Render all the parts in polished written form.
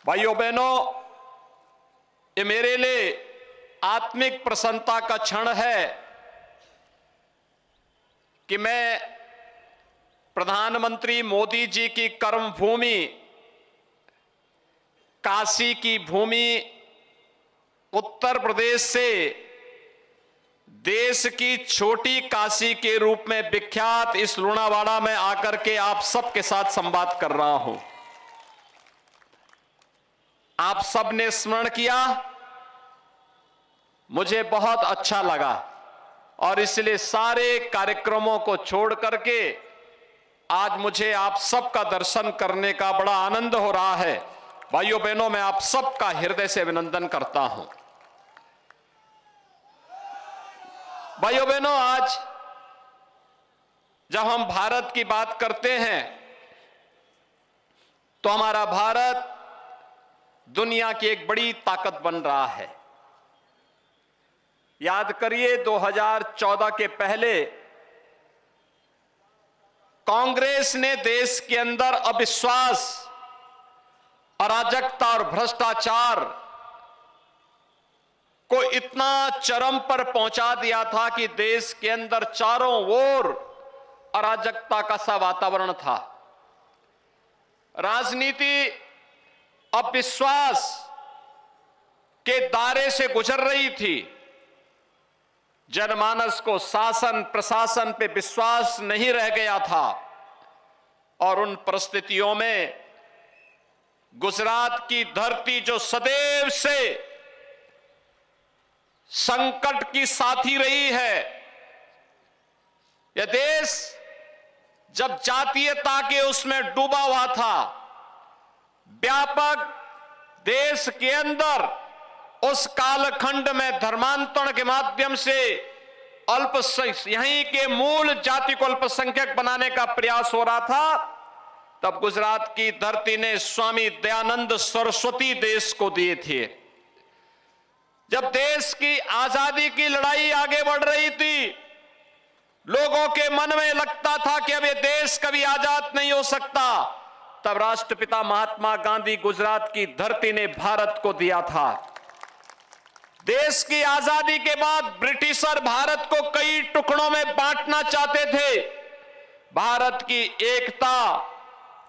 भाइयों बहनों, ये मेरे लिए आत्मिक प्रसन्नता का क्षण है कि मैं प्रधानमंत्री मोदी जी की कर्मभूमि काशी की भूमि उत्तर प्रदेश से देश की छोटी काशी के रूप में विख्यात इस लुणावाड़ा में आकर के आप सबके साथ संवाद कर रहा हूं। आप सबने स्मरण किया, मुझे बहुत अच्छा लगा और इसलिए सारे कार्यक्रमों को छोड़ करके आज मुझे आप सबका दर्शन करने का बड़ा आनंद हो रहा है। भाइयों बहनों, मैं आप सबका हृदय से अभिनंदन करता हूं। भाइयों बहनों, आज जब हम भारत की बात करते हैं तो हमारा भारत दुनिया की एक बड़ी ताकत बन रहा है। याद करिए, 2014 के पहले कांग्रेस ने देश के अंदर अविश्वास, अराजकता और भ्रष्टाचार को इतना चरम पर पहुंचा दिया था कि देश के अंदर चारों ओर अराजकता का सा वातावरण था। राजनीति अविश्वास के दायरे से गुजर रही थी। जनमानस को शासन प्रशासन पे विश्वास नहीं रह गया था और उन परिस्थितियों में गुजरात की धरती जो सदैव से संकट की साथी रही है, यह देश जब जातीयता के उसमें डूबा हुआ था, व्यापक देश के अंदर उस कालखंड में धर्मांतरण के माध्यम से यहीं के मूल जाति को अल्पसंख्यक बनाने का प्रयास हो रहा था, तब गुजरात की धरती ने स्वामी दयानंद सरस्वती देश को दिए थे। जब देश की आजादी की लड़ाई आगे बढ़ रही थी, लोगों के मन में लगता था कि अब ये देश कभी आजाद नहीं हो सकता, तब राष्ट्रपिता महात्मा गांधी गुजरात की धरती ने भारत को दिया था। देश की आजादी के बाद ब्रिटिशर भारत को कई टुकड़ों में बांटना चाहते थे। भारत की एकता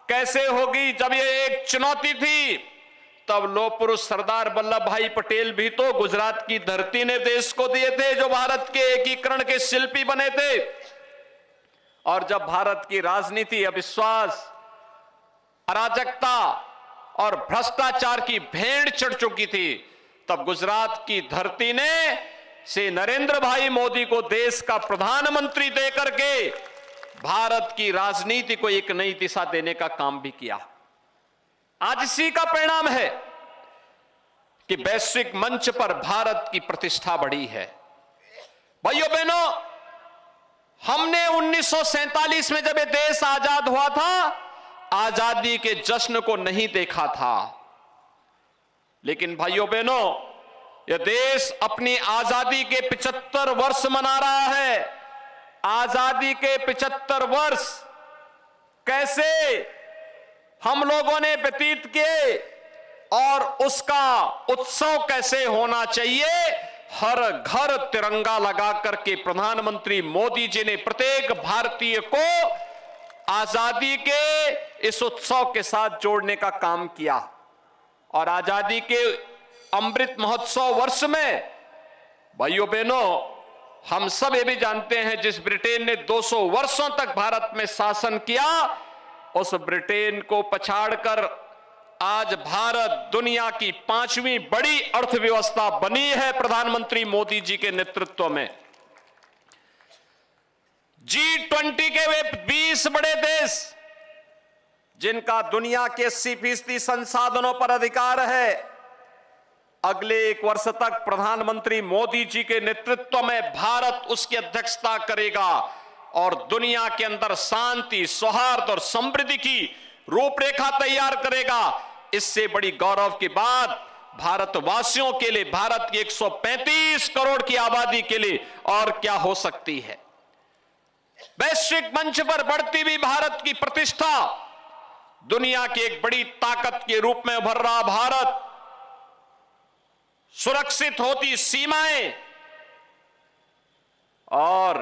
कैसे होगी, जब यह एक चुनौती थी, तब लोह पुरुष सरदार वल्लभ भाई पटेल भी तो गुजरात की धरती ने देश को दिए थे, जो भारत के एकीकरण के शिल्पी बने थे। और जब भारत की राजनीति अविश्वास, अराजकता और भ्रष्टाचार की भेंट चढ़ चुकी थी, तब गुजरात की धरती ने श्री नरेंद्र भाई मोदी को देश का प्रधानमंत्री देकर के भारत की राजनीति को एक नई दिशा देने का काम भी किया। आज इसी का परिणाम है कि वैश्विक मंच पर भारत की प्रतिष्ठा बढ़ी है। भाइयों बहनों, हमने 1947 में जब ये देश आजाद हुआ था, आजादी के जश्न को नहीं देखा था, लेकिन भाइयों बहनों, यह देश अपनी आजादी के 75 वर्ष मना रहा है। आजादी के 75 वर्ष कैसे हम लोगों ने व्यतीत किए और उसका उत्सव कैसे होना चाहिए, हर घर तिरंगा लगा करके प्रधानमंत्री मोदी जी ने प्रत्येक भारतीय को आजादी के इस उत्सव के साथ जोड़ने का काम किया। और आजादी के अमृत महोत्सव वर्ष में भाइयों बहनों, हम सब ये भी जानते हैं, जिस ब्रिटेन ने 200 वर्षों तक भारत में शासन किया, उस ब्रिटेन को पछाड़कर आज भारत दुनिया की 5वीं बड़ी अर्थव्यवस्था बनी है प्रधानमंत्री मोदी जी के नेतृत्व में। G20 के वे 20 बड़े देश जिनका दुनिया के 80% संसाधनों पर अधिकार है, अगले 1 वर्ष तक प्रधानमंत्री मोदी जी के नेतृत्व में भारत उसकी अध्यक्षता करेगा और दुनिया के अंदर शांति, सौहार्द और समृद्धि की रूपरेखा तैयार करेगा। इससे बड़ी गौरव की बात भारतवासियों के लिए, भारत की 135 करोड़ की आबादी के लिए और क्या हो सकती है। वैश्विक मंच पर बढ़ती हुई भारत की प्रतिष्ठा दुनिया की एक बड़ी ताकत के रूप में उभर रहा भारत, सुरक्षित होती सीमाएं और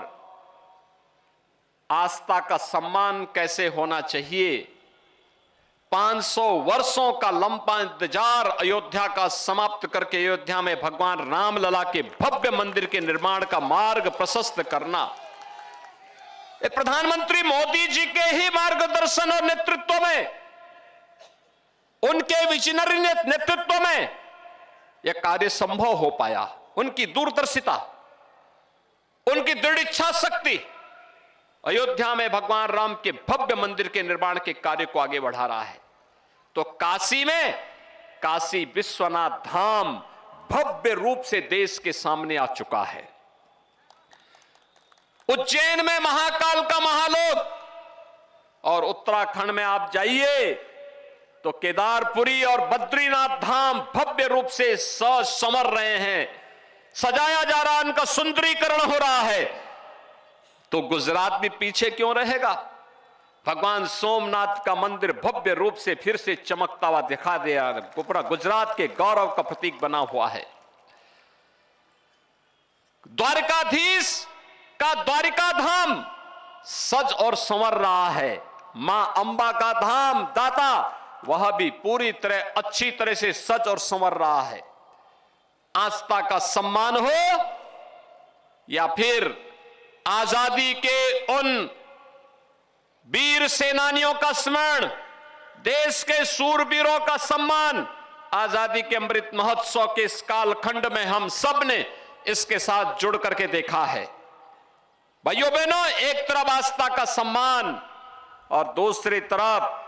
आस्था का सम्मान कैसे होना चाहिए। 500 वर्षों का लंबा इंतजार अयोध्या का समाप्त करके अयोध्या में भगवान रामलला के भव्य मंदिर के निर्माण का मार्ग प्रशस्त करना, ये प्रधानमंत्री मोदी जी के ही मार्गदर्शन और नेतृत्व में, उनके विजनरी नेतृत्व में यह कार्य संभव हो पाया। उनकी दूरदर्शिता, उनकी दृढ़ इच्छा शक्ति अयोध्या में भगवान राम के भव्य मंदिर के निर्माण के कार्य को आगे बढ़ा रहा है। तो काशी में काशी विश्वनाथ धाम भव्य रूप से देश के सामने आ चुका है। उज्जैन में महाकाल का महालोक, और उत्तराखंड में आप जाइए तो केदारपुरी और बद्रीनाथ धाम भव्य रूप से सज संवर रहे हैं, सजाया जा रहा है, उनका सुंदरीकरण हो रहा है। तो गुजरात भी पीछे क्यों रहेगा? भगवान सोमनाथ का मंदिर भव्य रूप से फिर से चमकता हुआ दिखा दिया, पूरा गुजरात के गौरव का प्रतीक बना हुआ है। द्वारकाधीश का द्वारिका धाम सज और संवर रहा है। मां अंबा का धाम दाता, वह भी पूरी तरह अच्छी तरह से सज और संवर रहा है। आस्था का सम्मान हो या फिर आजादी के उन वीर सेनानियों का स्मरण, देश के सूरवीरों का सम्मान, आजादी के अमृत महोत्सव के इस कालखंड में हम सब ने इसके साथ जुड़ करके देखा है। भाइयों बहनों, एक तरफ आस्था का सम्मान और दूसरी तरफ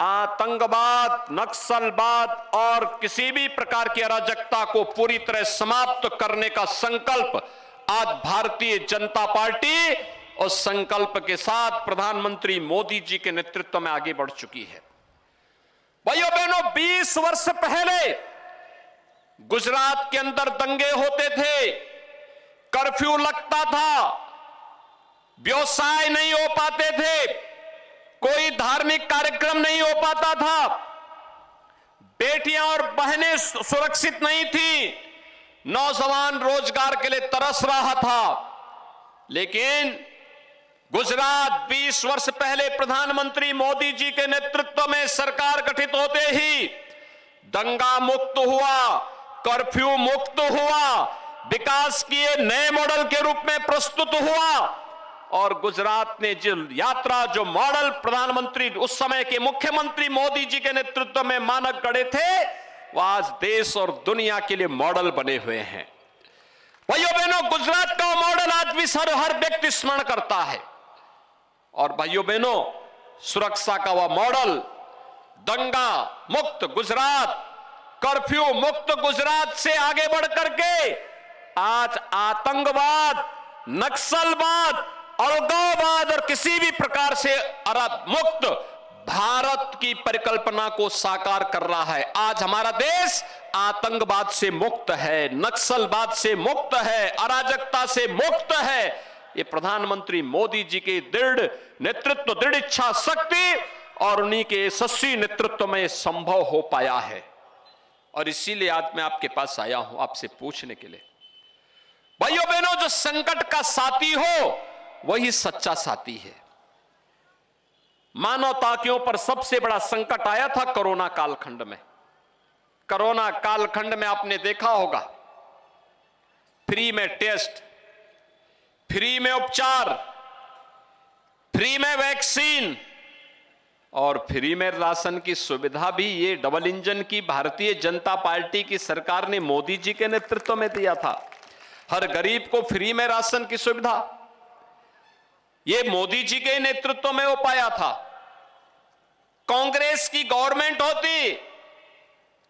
आतंकवाद, नक्सलवाद और किसी भी प्रकार की अराजकता को पूरी तरह समाप्त करने का संकल्प आज भारतीय जनता पार्टी उस संकल्प के साथ प्रधानमंत्री मोदी जी के नेतृत्व में आगे बढ़ चुकी है। भाइयों बहनों, 20 वर्ष पहले गुजरात के अंदर दंगे होते थे, कर्फ्यू लगता था, व्यवसाय नहीं हो पाते थे, कोई धार्मिक कार्यक्रम नहीं हो पाता था, बेटियां और बहनें सुरक्षित नहीं थी, नौजवान रोजगार के लिए तरस रहा था। लेकिन गुजरात 20 वर्ष पहले प्रधानमंत्री मोदी जी के नेतृत्व में सरकार गठित होते ही दंगा मुक्त हुआ, कर्फ्यू मुक्त हुआ, विकास किए नए मॉडल के रूप में प्रस्तुत हुआ। और गुजरात ने जो मॉडल प्रधानमंत्री उस समय के मुख्यमंत्री मोदी जी के नेतृत्व में मानक गढ़े थे, वह आज देश और दुनिया के लिए मॉडल बने हुए हैं। भाइयों बहनों, गुजरात का मॉडल आज भी हर व्यक्ति स्मरण करता है। और भाइयों बहनों, सुरक्षा का वह मॉडल, दंगा मुक्त गुजरात, कर्फ्यू मुक्त गुजरात से आगे बढ़ करके आज आतंकवाद, नक्सलवाद, अलगाववाद और किसी भी प्रकार से मुक्त भारत की परिकल्पना को साकार कर रहा है। आज हमारा देश आतंकवाद से मुक्त है, नक्सलवाद से मुक्त है, अराजकता से मुक्त है। ये प्रधानमंत्री मोदी जी के दृढ़ नेतृत्व, दृढ़ इच्छा शक्ति और उन्हीं के यशस्वी नेतृत्व में संभव हो पाया है। और इसीलिए आज मैं आपके पास आया हूं आपसे पूछने के लिए, भाइयों बहनों, जो संकट का साथी हो वही सच्चा साथी है। मानवता के ऊपर सबसे बड़ा संकट आया था कोरोना कालखंड में। कोरोना कालखंड में आपने देखा होगा, फ्री में टेस्ट, फ्री में उपचार, फ्री में वैक्सीन और फ्री में राशन की सुविधा भी ये डबल इंजन की भारतीय जनता पार्टी की सरकार ने मोदी जी के नेतृत्व में दिया था। हर गरीब को फ्री में राशन की सुविधा ये मोदी जी के नेतृत्व में हो पाया था। कांग्रेस की गवर्नमेंट होती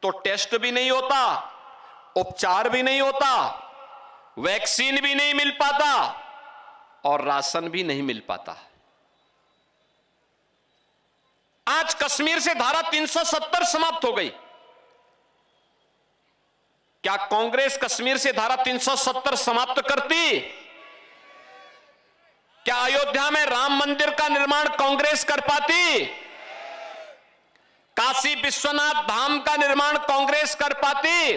तो टेस्ट भी नहीं होता, उपचार भी नहीं होता, वैक्सीन भी नहीं मिल पाता और राशन भी नहीं मिल पाता। आज कश्मीर से धारा 370 समाप्त हो गई। क्या कांग्रेस कश्मीर से धारा 370 समाप्त करती? क्या अयोध्या में राम मंदिर का निर्माण कांग्रेस कर पाती? काशी विश्वनाथ धाम का निर्माण कांग्रेस कर पाती?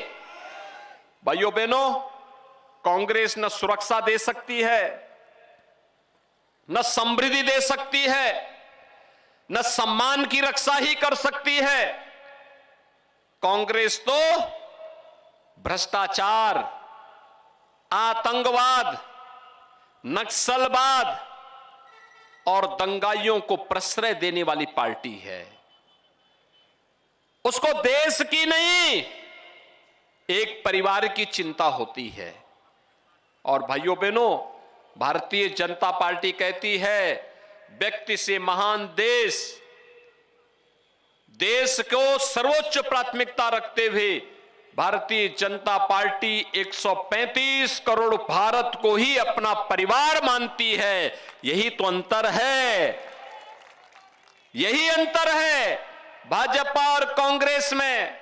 भाइयों बहनों, कांग्रेस न सुरक्षा दे सकती है, न समृद्धि दे सकती है, न सम्मान की रक्षा ही कर सकती है। कांग्रेस तो भ्रष्टाचार, आतंकवाद, नक्सलवाद और दंगाइयों को प्रश्रय देने वाली पार्टी है। उसको देश की नहीं, एक परिवार की चिंता होती है। और भाइयों बहनों, भारतीय जनता पार्टी कहती है व्यक्ति से महान देश। देश को सर्वोच्च प्राथमिकता रखते हुए भारतीय जनता पार्टी 135 करोड़ भारत को ही अपना परिवार मानती है। यही तो अंतर है, यही अंतर है भाजपा और कांग्रेस में।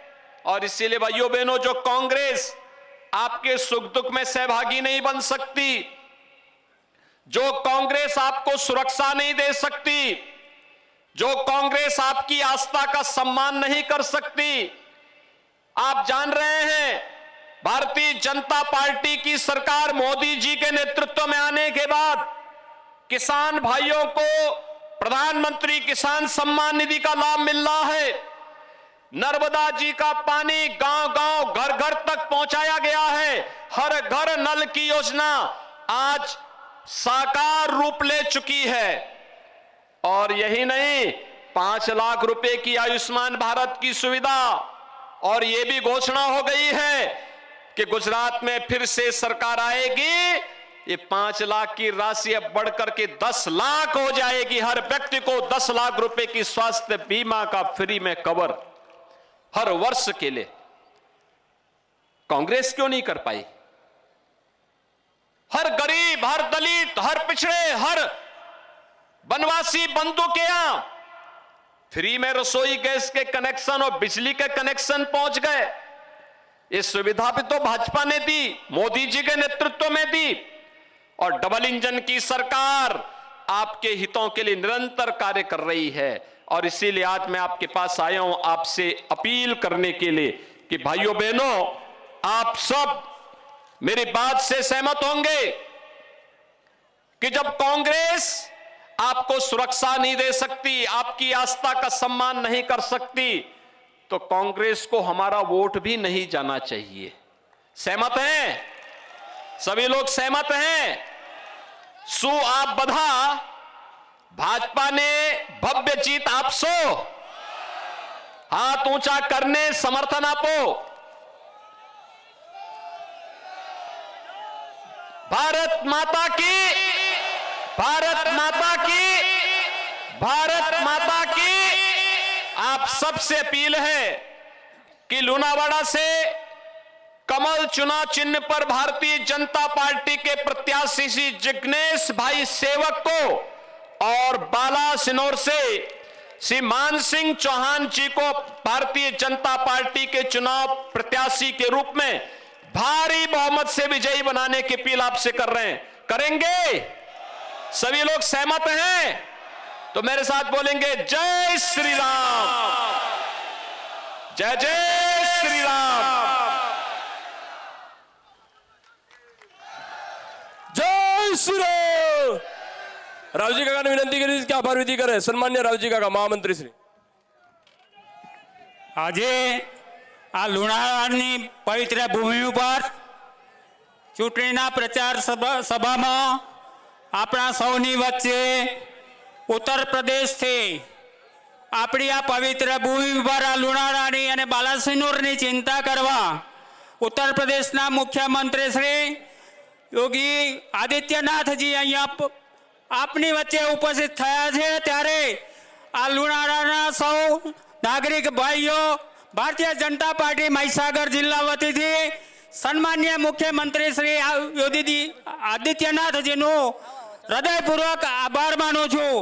और इसीलिए भाइयों बहनों, जो कांग्रेस आपके सुख दुख में सहभागी नहीं बन सकती, जो कांग्रेस आपको सुरक्षा नहीं दे सकती, जो कांग्रेस आपकी आस्था का सम्मान नहीं कर सकती, आप जान रहे हैं भारतीय जनता पार्टी की सरकार मोदी जी के नेतृत्व में आने के बाद किसान भाइयों को प्रधानमंत्री किसान सम्मान निधि का लाभ मिल रहा है। नर्मदा जी का पानी गांव-गांव, घर-घर तक पहुंचाया गया है। हर घर नल की योजना आज साकार रूप ले चुकी है। और यही नहीं, 5 लाख रुपए की आयुष्मान भारत की सुविधा, और यह भी घोषणा हो गई है कि गुजरात में फिर से सरकार आएगी। ये 5 लाख की राशि अब बढ़कर के 10 लाख हो जाएगी। हर व्यक्ति को 10 लाख रुपए की स्वास्थ्य बीमा का फ्री में कवर हर वर्ष के लिए। कांग्रेस क्यों नहीं कर पाई? हर गरीब, हर दलित, हर पिछड़े, हर वनवासी बंधु के यहां फ्री में रसोई गैस के कनेक्शन और बिजली के कनेक्शन पहुंच गए। ये सुविधा भी तो भाजपा ने दी, मोदी जी के नेतृत्व में दी। और डबल इंजन की सरकार आपके हितों के लिए निरंतर कार्य कर रही है। और इसीलिए आज मैं आपके पास आया हूं आपसे अपील करने के लिए कि भाइयों बहनों, आप सब मेरी बात से सहमत होंगे कि जब कांग्रेस आपको सुरक्षा नहीं दे सकती, आपकी आस्था का सम्मान नहीं कर सकती, तो कांग्रेस को हमारा वोट भी नहीं जाना चाहिए। सहमत हैं? सभी लोग सहमत हैं? सु आप बधा, भाजपा ने भव्य जीत आपसो, हाथ ऊंचा करने समर्थन आपो। भारत माता की, भारत माता की, भारत माता की आप सबसे अपील है कि लुनावाड़ा से कमल चुनाव चिन्ह पर भारतीय जनता पार्टी के प्रत्याशी श्री जिग्नेश भाई सेवक को और बालासिनोर से श्री मान सिंह चौहान जी को भारतीय जनता पार्टी के चुनाव प्रत्याशी के रूप में भारी बहुमत से विजयी बनाने की अपील आपसे कर रहे हैं। करेंगे? सभी लोग सहमत हैं? तो मेरे साथ बोलेंगे जय श्री राम, जय जय श्री राम, जय श्री राम। रावजी काका ने विनंती करी कि आभार विधी करे। सन्मान्य रावजी काका, महामंत्री श्री। આજે આ લુણાવાડાની પવિત્ર ભૂમિ ઉપર ચૂંટણીના પ્રચાર સભામાં આપણા સૌની વચ્ચે ઉત્તર પ્રદેશથી આપણી આ પવિત્ર ભૂમિ ઉપર આ લુણાવાડાની અને બાલાસિનોરની ચિંતા કરવા ઉત્તર પ્રદેશના મુખ્યમંત્રી શ્રી યોગી આદિત્યનાથજી અહીંયા આપની વચ્ચે ઉપસ્થિત થયા છે। ત્યારે આ લુણાવાડાના સૌ नागरिक भाइयों, भारतीय जनता पार्टी महिसागर जिला वतीथी सन्मान्य मुख्यमंत्री श्री योगी आदित्यनाथ जी नो हृदयपूर्वक आभार मानु छूं।